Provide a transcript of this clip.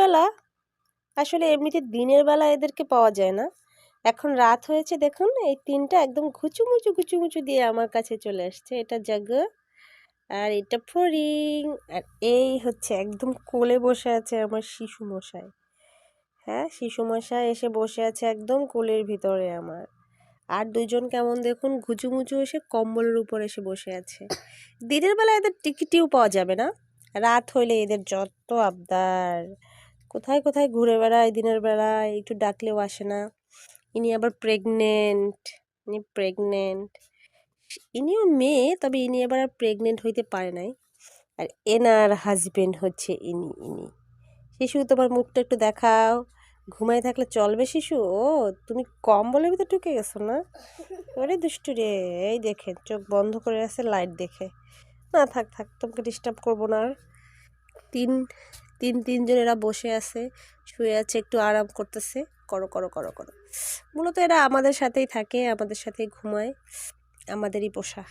বেলা আসলে এমনিতে দিনের বেলা এদেরকে পাওয়া যায় না। এখন রাত হয়েছে দেখুন এই ৩টা একদম ঘুচুমুচু দিয়ে আমার কাছে চলে আসছে। এটা জাগো আর এটা ফড়িং আর এই হচ্ছে একদম কোলে বসে আছে আমার শিশু মশাই। হ্যাঁ, শিশু মশাই এসে বসে আছে একদম কোলের ভিতরে আমার। আর ২ জন কেমন দেখুন ঘুচুমুচু এসে কম্বলের উপর এসে বসে আছে। দিনের বেলা এদের টিকিটিও পাওয়া যাবে না। রাত হইলে এদের যত আবদার। কোথায় ঘুরে বেড়ায় দিনের বেলায়, একটু ডাকলেও আসে না। ইনি আবার প্রেগনেন্ট, ইনিও মেয়ে, তবে ইনি আবার আর প্রেগনেন্ট হইতে পারে নাই। আর এনার হাজবেন্ড হচ্ছে ইনি। শিশু তোমার মুখটা একটু দেখাও। ঘুমায় থাকলে চলবে শিশু? ও তুমি কম্বলের ভিতর ঢুকে গেছো না? ওরে দুষ্টু রে, এই দেখেন চোখ বন্ধ করে আছে লাইট দেখে। না থাক তোমাকে ডিস্টার্ব করবো না আর। তিন তিনজন এরা বসে আছে, শুয়ে আছে, একটু আরাম করতেছে। করো। মূলত এরা আমাদের সাথেই থাকে, আমাদের সাথেই ঘুমায়, আমাদেরই পোষা।